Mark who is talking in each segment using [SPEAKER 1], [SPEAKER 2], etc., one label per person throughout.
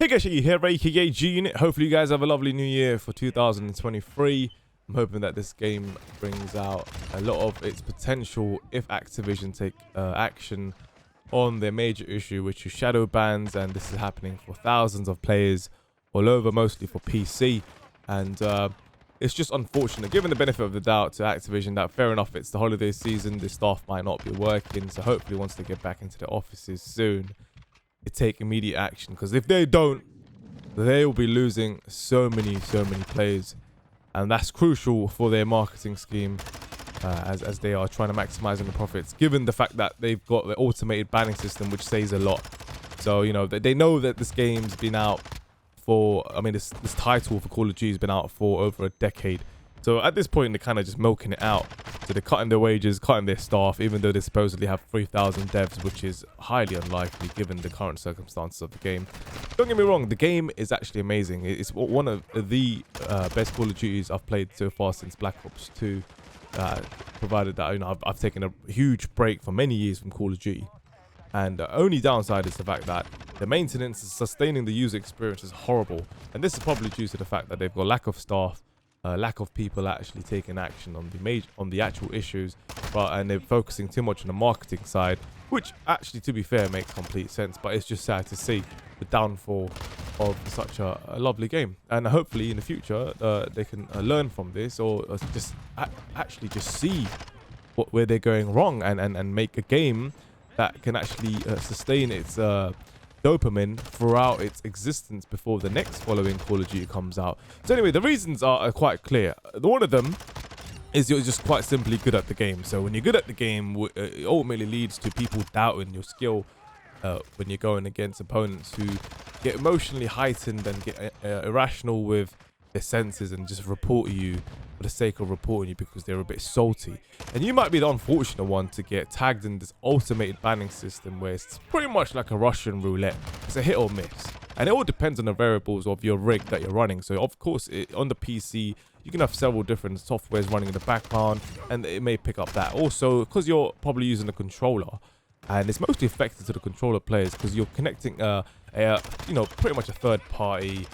[SPEAKER 1] Hey guys, Shiggy here, aka G Unit. Hopefully you guys have a lovely new year for 2023. I'm hoping that this game brings out a lot of its potential if Activision take action on their major issue, which is shadow bans, and this is happening for thousands of players all over, mostly for PC. And it's just unfortunate, given the benefit of the doubt to Activision, that fair enough, it's the holiday season, the staff might not be working, so hopefully once they get back into the offices soon, they take immediate action, because if they don't, they will be losing so many players, and that's crucial for their marketing scheme, as they are trying to maximize on the profits, given the fact that they've got the automated banning system, which says a lot. So you know they know that this game's been out for, I mean, this title for Call of Duty has been out for over a decade. So at this point, they're kind of just milking it out. So they're cutting their wages, cutting their staff, even though they supposedly have 3,000 devs, which is highly unlikely given the current circumstances of the game. Don't get me wrong, the game is actually amazing. It's one of the best Call of Duties I've played so far since Black Ops 2, provided that, you know, I've taken a huge break for many years from Call of Duty. And the only downside is the fact that the maintenance and sustaining the user experience is horrible. And this is probably due to the fact that they've got lack of staff, lack of people actually taking action on the actual issues, and they're focusing too much on the marketing side, which actually, to be fair, makes complete sense. But it's just sad to see the downfall of such a lovely game, and hopefully in the future they can learn from this, or just actually just see where they're going wrong, and make a game that can actually sustain its dopamine throughout its existence before the next following Call of Duty comes out. So anyway, the reasons are quite clear. One of them is you're just quite simply good at the game. So when you're good at the game, it ultimately leads to people doubting your skill when you're going against opponents who get emotionally heightened and get irrational with their senses and just report you for the sake of reporting you because they're a bit salty. And you might be the unfortunate one to get tagged in this automated banning system where it's pretty much like a Russian roulette. It's a hit or miss, and it all depends on the variables of your rig that you're running. So of course, on the PC you can have several different softwares running in the background, and it may pick up that. Also, because you're probably using a controller, and it's mostly affected to the controller players because you're connecting you know, pretty much a third party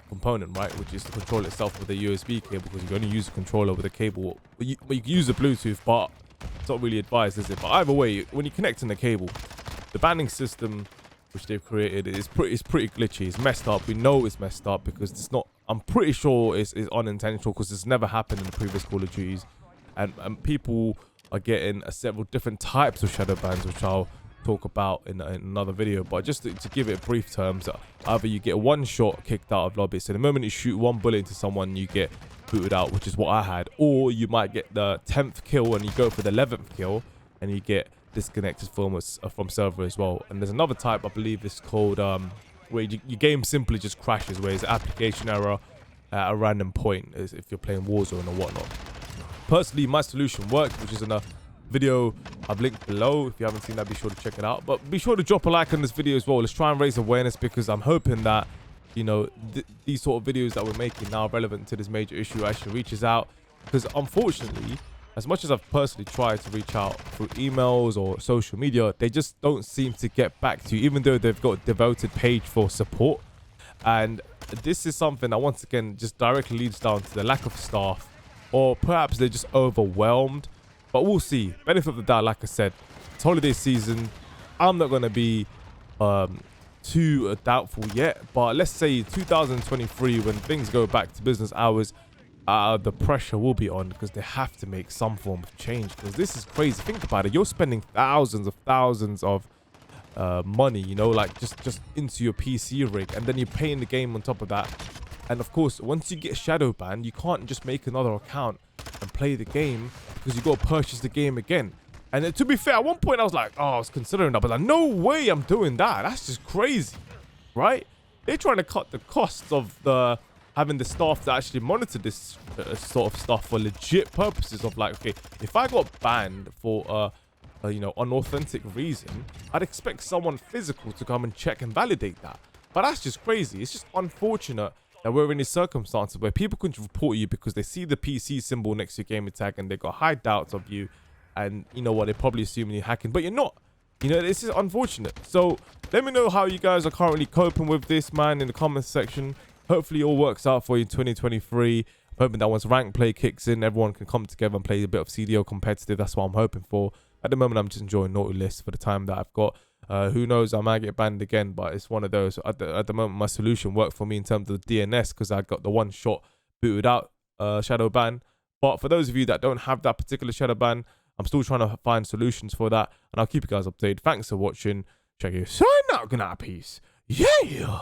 [SPEAKER 1] component, right, which is the controller itself with a USB cable, because you can only use the controller with a cable. You can use the Bluetooth, but it's not really advised, is it? But either way, when you connect in the cable, the banning system which they've created is pretty glitchy. It's messed up. We know it's messed up because it's not, I'm pretty sure it's unintentional, because it's never happened in the previous Call of Duties, and people are getting several different types of shadow bans, which I'll talk about in another video. But just to give it brief terms, either you get one shot kicked out of lobby, so the moment you shoot one bullet into someone you get booted out, which is what I had, or you might get the 10th kill and you go for the 11th kill and you get disconnected from server as well. And there's another type, I believe it's called where your game simply just crashes, where it's an application error at a random point, as if you're playing Warzone or whatnot. Personally, my solution worked, which is in a video I've linked below. If you haven't seen that, be sure to check it out. But be sure to drop a like on this video as well. Let's try and raise awareness, because I'm hoping that, you know, these sort of videos that we're making now relevant to this major issue actually reaches out. Because unfortunately, as much as I've personally tried to reach out through emails or social media, they just don't seem to get back to you, even though they've got a devoted page for support. And this is something that, once again, just directly leads down to the lack of staff, or perhaps they're just overwhelmed. But we'll see. Benefit of the doubt, like I said, it's holiday season. I'm not going to be too doubtful yet. But let's say 2023, when things go back to business hours, the pressure will be on, because they have to make some form of change. Because this is crazy. Think about it. You're spending thousands of money, you know, like just into your PC rig, and then you're paying the game on top of that. And of course, once you get shadow banned, you can't just make another account and play the game, because you got to purchase the game again. And to be fair, at one point I was like, oh, I was considering that, but like, no way I'm doing that. That's just crazy, right? They're trying to cut the costs of having the staff to actually monitor this sort of stuff for legit purposes of, like, okay, if I got banned for you know, unauthentic reason, I'd expect someone physical to come and check and validate that. But that's just crazy. It's just unfortunate that we're in these circumstances where people can report you because they see the PC symbol next to your gamer tag and they got high doubts of you, and you know what, they're probably assuming you're hacking, but you're not. You know, this is unfortunate. So let me know how you guys are currently coping with this, man, in the comments section. Hopefully it all works out for you in 2023. I'm hoping that once rank play kicks in, everyone can come together and play a bit of CDO competitive. That's what I'm hoping for. At the moment, I'm just enjoying Nautilus for the time that I've got. Who knows, I might get banned again, but it's one of those. At the moment, my solution worked for me in terms of the DNS because I got the one shot booted out shadow ban. But for those of you that don't have that particular shadow ban, I'm still trying to find solutions for that, and I'll keep you guys updated. Thanks for watching. Check you. Sign out. Good night. Peace. Yeah.